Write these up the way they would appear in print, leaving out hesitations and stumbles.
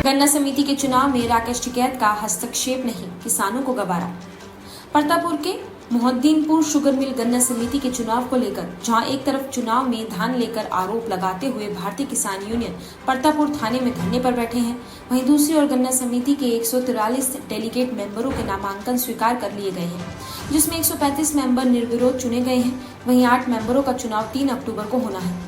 गन्ना समिति के चुनाव में राकेश टिकैत का हस्तक्षेप नहीं, किसानों को गवारा। परतापुर के मोहद्दीनपुर शुगर मिल गन्ना समिति के चुनाव को लेकर जहां एक तरफ चुनाव में धान लेकर आरोप लगाते हुए भारतीय किसान यूनियन परतापुर थाने में धरने पर बैठे हैं, वहीं दूसरी ओर गन्ना समिति के 143 डेलीगेट मेंबरों के नामांकन स्वीकार कर लिए गए हैं, जिसमें 135 मेंबर निर्विरोध चुने गए हैं। वहीं 8 मेंबरों का चुनाव 3 अक्टूबर को होना है।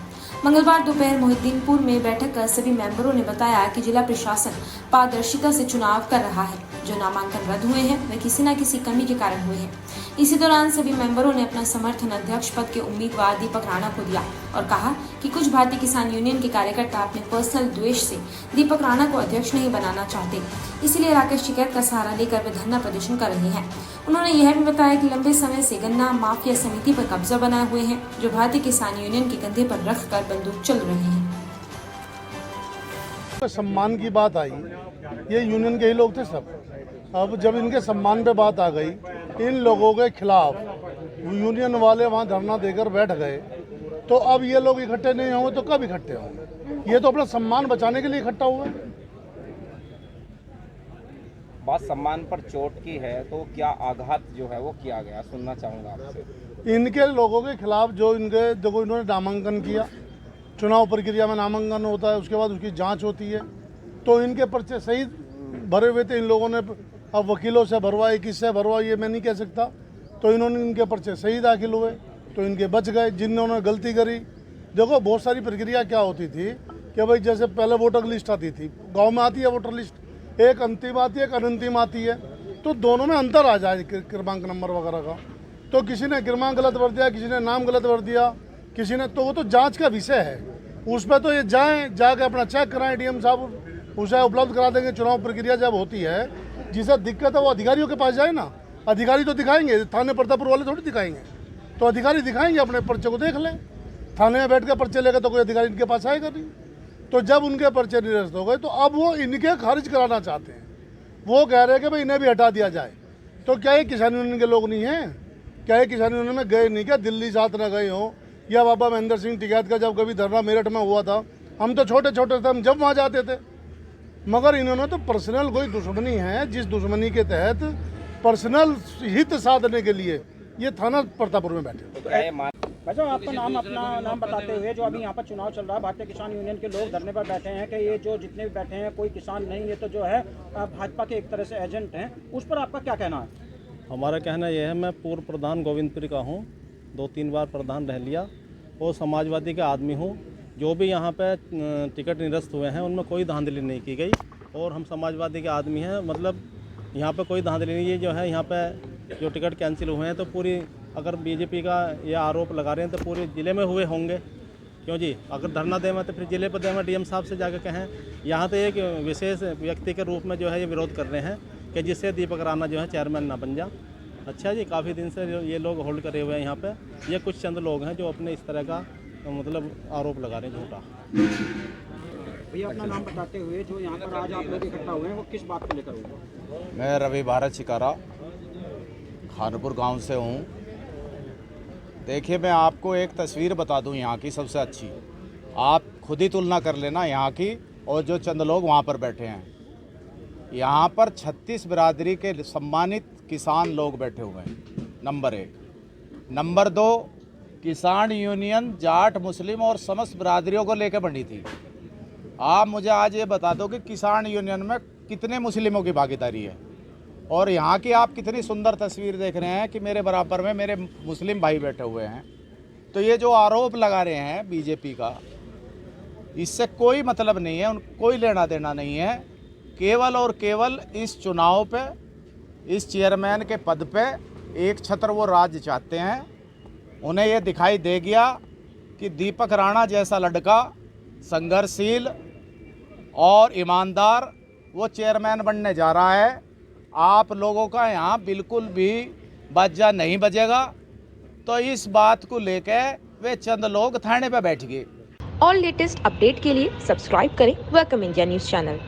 मंगलवार दोपहर मोहद्दीनपुर में बैठक कर सभी मेंबरों ने बताया कि जिला प्रशासन पारदर्शिता से चुनाव कर रहा है। जो नामांकन रद्द हुए हैं वे किसी न किसी कमी के कारण हुए हैं। इसी दौरान सभी मेंबरों ने अपना समर्थन अध्यक्ष पद के उम्मीदवार दीपक राणा को दिया और कहा कि कुछ भारतीय किसान यूनियन के कार्यकर्ता अपने पर्सनल द्वेष से दीपक राणा को अध्यक्ष नहीं बनाना चाहते, इसलिए राकेश टिकैत का सहारा लेकर वे धरना प्रदर्शन कर रहे हैं। उन्होंने यह भी बताया कि लंबे समय से गन्ना माफिया समिति पर कब्जा बनाए हुए हैं, जो भारतीय किसान यूनियन के कंधे पर रखकर बंदूक चल रहे हैं। सम्मान की बात आई, ये यूनियन के ही लोग थे सब। अब जब इनके सम्मान पे बात आ गई, इन लोगों के खिलाफ यूनियन वाले वहाँ धरना देकर बैठ गए, तो अब ये लोग इकट्ठे नहीं होंगे तो कब इकट्ठे होंगे? ये तो अपना सम्मान बचाने के लिए इकट्ठा हुआ। बात सम्मान पर चोट की है, तो क्या आघात जो है वो किया गया, सुनना चाहूँगा आपसे। इनके लोगों के खिलाफ जो इनके देखो इन्होंने नामांकन किया, चुनाव प्रक्रिया में नामांकन होता है, उसके बाद उसकी जांच होती है, तो इनके पर्चे सही भरे हुए थे। इन लोगों ने अब वकीलों से भरवाए, किससे भरवाए ये मैं नहीं कह सकता, तो इन्होंने इनके पर्चे सही दाखिल हुए तो इनके बच गए। जिन्होंने गलती करी, देखो बहुत सारी प्रक्रिया क्या होती थी कि भाई जैसे पहले वोटर लिस्ट आती थी, गांव में आती है वोटर लिस्ट, एक अंतिम आती है एक अनंतिम आती है, तो दोनों में अंतर आ जाए क्रमांक नंबर वगैरह का। तो किसी ने क्रमांक गलत भर दिया, किसी ने नाम गलत भर दिया, किसी ने, तो वो तो जाँच का विषय है, उस पर तो ये जाके अपना चेक कराएं, डीएम साहब उसे उपलब्ध करा देंगे। चुनाव प्रक्रिया जब होती है, जिसे दिक्कत है वो अधिकारियों के पास जाए ना, अधिकारी तो दिखाएंगे, थाने परतापुर वाले थोड़ी दिखाएंगे, तो अधिकारी दिखाएंगे, अपने पर्चे को देख लें। थाने में बैठ के पर्चे लेकर तो कोई अधिकारी इनके पास आएगा नहीं। तो जब उनके पर्चे निरस्त हो गए तो अब वो इनके खारिज कराना चाहते हैं। वो कह रहे हैं कि भाई इन्हें भी हटा दिया जाए। तो क्या ये किसान यूनियन के लोग नहीं हैं? क्या ये किसान यूनियन में गए नहीं? क्या दिल्ली साथ न गए हों? या बाबा महेंद्र सिंह टिकैत का जब कभी धरना मेरठ में हुआ था, हम तो छोटे छोटे थे, हम जब वहाँ जाते थे। मगर इन्होंने तो पर्सनल कोई दुश्मनी है, जिस दुश्मनी के तहत पर्सनल हित साधने के लिए ये थाना परतापुर में बैठे। भाई आपका अपना नाम बताते हुए, जो अभी यहाँ पर चुनाव चल रहा है, भारतीय किसान यूनियन के लोग धरने पर बैठे हैं कि ये जो जितने भी बैठे हैं कोई किसान नहीं, ये तो जो है भाजपा के एक तरह से एजेंट हैं, उस पर आपका क्या कहना है? हमारा कहना यह है, मैं पूर्व प्रधान गोविंदपुर का हूँ, 2-3 बार प्रधान रह लिया और समाजवादी का आदमी हूँ। जो भी यहाँ पे टिकट निरस्त हुए हैं उनमें कोई धांधली नहीं की गई और हम समाजवादी के आदमी हैं, मतलब यहाँ पे कोई धांधली नहीं। ये जो है यहाँ पे जो टिकट कैंसिल हुए हैं, तो पूरी अगर बीजेपी का ये आरोप लगा रहे हैं तो पूरे ज़िले में हुए होंगे, क्यों जी? अगर धरना दें तो फिर ज़िले पर दें, डीएम साहब से जाकर कहें। यहाँ तो एक विशेष व्यक्ति के रूप में जो है ये विरोध कर रहे हैं कि जिससे दीपक राणा जो है चेयरमैन ना बन जा। अच्छा जी, काफ़ी दिन से ये लोग होल्ड करे हुए हैं यहाँ पे। ये कुछ चंद लोग हैं जो अपने इस तरह का मतलब आरोप लगा रहे हैं झूठा। भैया अपना नाम बताते हुए, जो यहाँ पर आज आप लोग इकट्ठा हुए हैं वो किस बात को लेकर हुआ? मैं रवि भारत शिकारा खानपुर गांव से हूँ। देखिए, मैं आपको एक तस्वीर बता दूँ यहाँ की सबसे अच्छी, आप खुद ही तुलना कर लेना यहाँ की और जो चंद लोग वहाँ पर बैठे हैं। यहाँ पर 36 बिरादरी के सम्मानित किसान लोग बैठे हुए हैं, नंबर 1। नंबर 2, किसान यूनियन जाट, मुस्लिम और समस्त बिरादरियों को लेकर बनी थी। आप मुझे आज ये बता दो कि किसान यूनियन में कितने मुस्लिमों की भागीदारी है। और यहाँ की आप कितनी सुंदर तस्वीर देख रहे हैं कि मेरे बराबर में मेरे मुस्लिम भाई बैठे हुए हैं। तो ये जो आरोप लगा रहे हैं बीजेपी का, इससे कोई मतलब नहीं है, कोई लेना देना नहीं है। केवल और केवल इस चुनाव पे, इस चेयरमैन के पद पे एक छत्र वो राज्य चाहते हैं। उन्हें ये दिखाई दे गया कि दीपक राणा जैसा लड़का संघर्षशील और ईमानदार वो चेयरमैन बनने जा रहा है। आप लोगों का यहाँ बिल्कुल भी बाजा नहीं बजेगा। तो इस बात को लेकर वे चंद लोग थाने पे बैठ गए। और लेटेस्ट अपडेट के लिए सब्सक्राइब करें वेलकम इंडिया न्यूज चैनल।